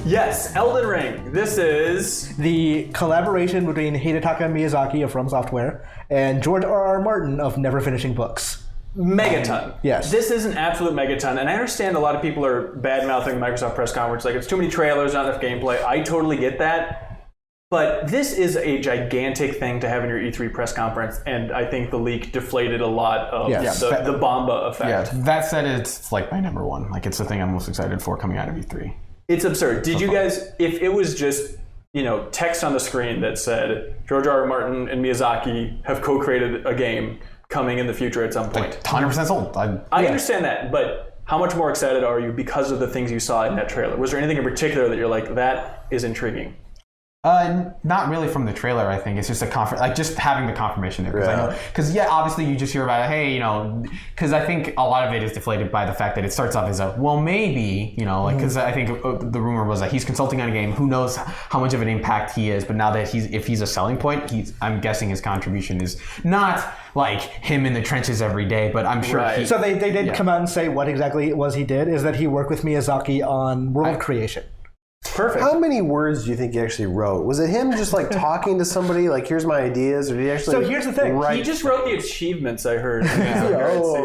Yes, Elden Ring. This is The collaboration between Hidetaka Miyazaki of From Software and George R.R. Martin of Never Finishing Books. megaton. Yes. This is an absolute megaton, and I understand a lot of people are bad-mouthing the Microsoft press conference, like it's too many trailers, not enough gameplay. I totally get that. But this is a gigantic thing to have in your E3 press conference, and I think the leak deflated a lot of the Bomba effect. Yeah, that said, it's like my number one. Like, it's the thing I'm most excited for coming out of E3. It's absurd. Did you guys, if it was just, text on the screen that said, George R.R. Martin and Miyazaki have co-created a game coming in the future at some point. 100% sold. I understand that, but how much more excited are you because of the things you saw in that trailer? Was there anything in particular that you're like, that is intriguing? Not really from the trailer, I think. It's just just having the confirmation there. Because obviously you just hear about it, hey, because I think a lot of it is deflated by the fact that it starts off as maybe, because I think the rumor was that he's consulting on a game. Who knows how much of an impact he is, but now that if he's a selling point, I'm guessing his contribution is not like him in the trenches every day, but I'm sure So they did come out and say what exactly it was he did, is that he worked with Miyazaki on world creation. Perfect. How many words do you think he actually wrote? Was it him just like talking to somebody, like, here's my ideas, or did he actually? So here's the thing. He just wrote the achievements, I heard.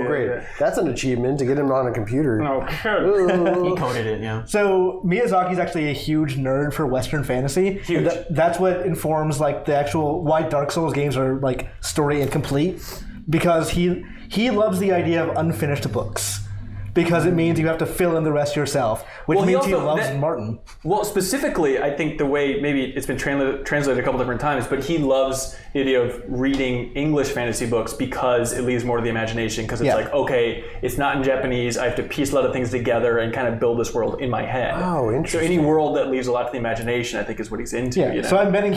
Great. That's an achievement to get him on a computer. He coded it, yeah. So Miyazaki's actually a huge nerd for Western fantasy. Huge. That's what informs like the actual why Dark Souls games are like story incomplete, because he loves the idea of unfinished books. Because it means you have to fill in the rest yourself, which means he loves Martin. Well, specifically, I think the way, maybe it's been translated a couple different times, but he loves the idea of reading English fantasy books because it leaves more to the imagination. Because it's like, okay, it's not in Japanese, I have to piece a lot of things together and kind of build this world in my head. Oh, interesting. So any world that leaves a lot to the imagination, I think, is what he's into. Yeah. So I'm betting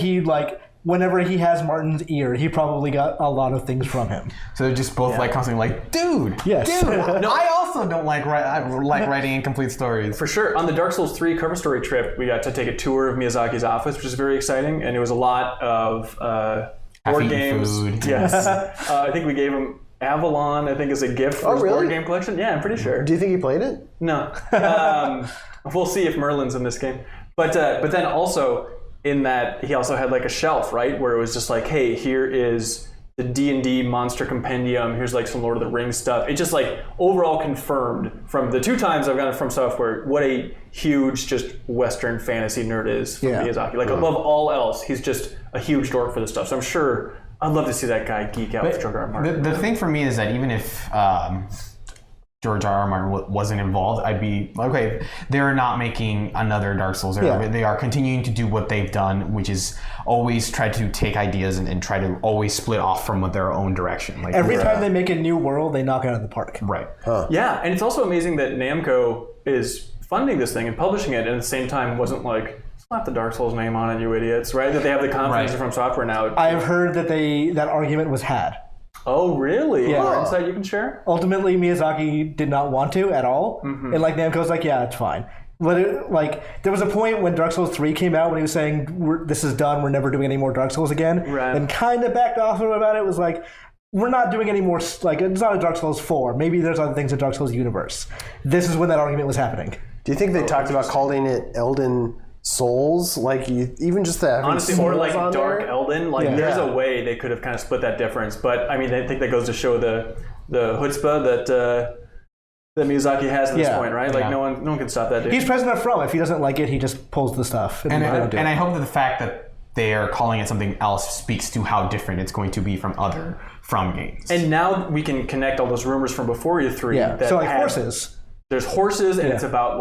whenever he has Martin's ear, he probably got a lot of things from him. So they're just both constantly like, dude, yes. No, I also don't like writing incomplete stories. For sure. On the Dark Souls 3 cover story trip, we got to take a tour of Miyazaki's office, which is very exciting, and it was a lot of board games. Food. Yes. I think we gave him Avalon, I think, as a gift for his board game collection. Yeah, I'm pretty sure. Do you think he played it? No. We'll see if Merlin's in this game. But then also, in that he also had like a shelf, right, where it was just like, hey, here is the D&D monster compendium, here's like some Lord of the Rings stuff. It just like overall confirmed from the two times I've gotten it from software what a huge just Western fantasy nerd is from Miyazaki. Like above all else, he's just a huge dork for this stuff. So I'm sure I'd love to see that guy geek out with George R.R. Martin. The thing for me is that even if George R.R. Martin wasn't involved, I'd be okay. They're not making another Dark Souls. They are continuing to do what they've done, which is always try to take ideas and try to always split off from their own direction. Like every time they make a new world, they knock it out of the park. Right. Huh. Yeah, and it's also amazing that Namco is funding this thing and publishing it, and at the same time wasn't like, slap the Dark Souls name on it, you idiots, right? That they have the confidence from software now. I've heard that that argument was had. Oh, really? Yeah. More insight you can share? Ultimately, Miyazaki did not want to at all. Mm-hmm. And like Namco's like, yeah, it's fine. But there was a point when Dark Souls 3 came out when he was saying, this is done, we're never doing any more Dark Souls again. Right. And kind of backed off about it. It was like, we're not doing any more, like, it's not a Dark Souls 4. Maybe there's other things in Dark Souls universe. This is when that argument was happening. Do you think they talked about calling it Elden Souls, like even just that, honestly, or like Dark Elden, like there's a way they could have kind of split that difference. But I mean, I think that goes to show the chutzpah that Miyazaki has at this point, right? Like no one can stop that dude. He's president of From. If he doesn't like it, he just pulls the stuff. And I hope that the fact that they are calling it something else speaks to how different it's going to be from other From games. And now we can connect all those rumors from before E3. Yeah. So like horses. There's horses, and it's about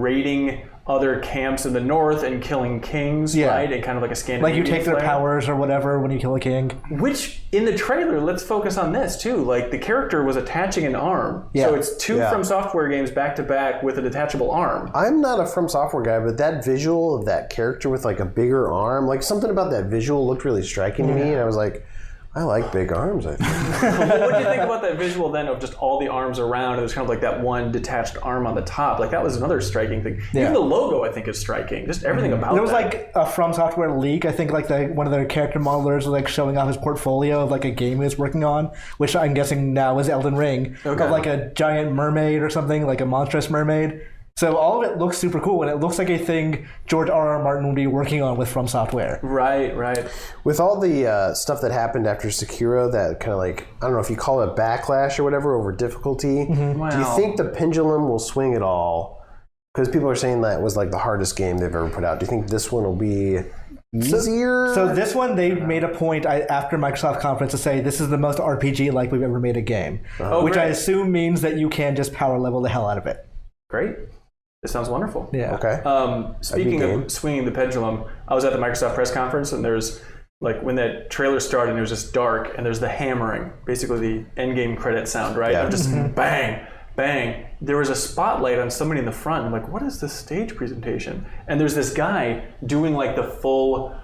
raiding other camps in the north and killing kings, right? And kind of like a Scandinavian like you take their powers or whatever when you kill a king. Which, in the trailer, let's focus on this too. Like the character was attaching an arm. Yeah. So it's two From Software games back to back with a detachable arm. I'm not a From Software guy, but that visual of that character with like a bigger arm, like something about that visual looked really striking to me, and I was like, I like big arms, I think. What do you think about that visual then of just all the arms around and there's kind of like that one detached arm on the top? Like that was another striking thing. Yeah. Even the logo I think is striking. Just everything about it. There was like a From Software leak. I think like one of their character modelers was like showing off his portfolio of like a game he was working on, which I'm guessing now is Elden Ring. Okay. Of like a giant mermaid or something, like a monstrous mermaid. So all of it looks super cool, and it looks like a thing George R.R. Martin will be working on with From Software. Right, right. With all the stuff that happened after Sekiro, that kind of like, I don't know if you call it backlash or whatever over difficulty, Wow. do you think the pendulum will swing at all? Because people are saying that was like the hardest game they've ever put out. Do you think this one will be easier? So this one, they made a point after Microsoft conference to say this is the most RPG-like we've ever made a game, which I assume means that you can just power level the hell out of it. Great. This sounds wonderful. Yeah. Okay. Speaking of swinging the pendulum, I was at the Microsoft press conference, and there's like when that trailer started and it was just dark, and there's the hammering, basically the end game credit sound, right? Yeah. Of just bang, bang. There was a spotlight on somebody in the front. I'm like, what is this stage presentation? And there's this guy doing like the full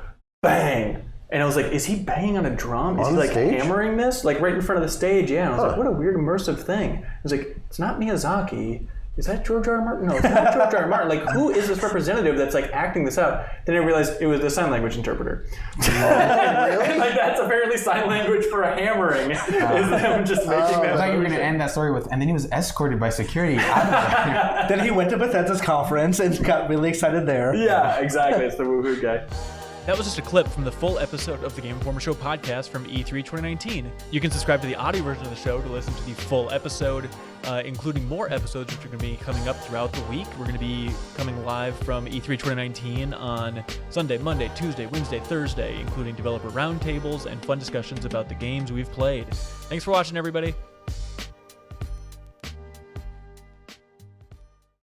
bang. And I was like, is he banging on a drum? Is he like stage? hammering this? Like right in front of the stage, yeah. And I was like, what a weird immersive thing. I was like, it's not Miyazaki. Is that George R. R. Martin? No, it's not George R. R. Martin. Like, who is this representative that's like acting this out? Then I realized it was the sign language interpreter. And, like, that's apparently sign language for a hammering. Is them just making that. I thought you were going to motion. end that story with, and then he was escorted by security out of there. Then he went to Bethesda's conference and got really excited there. Yeah, exactly. It's the woohoo guy. That was just a clip from the full episode of the Game Informer Show podcast from E3 2019. You can subscribe to the audio version of the show to listen to the full episode, including more episodes which are going to be coming up throughout the week. We're going to be coming live from E3 2019 on Sunday, Monday, Tuesday, Wednesday, Thursday, including developer roundtables and fun discussions about the games we've played. Thanks for watching, everybody.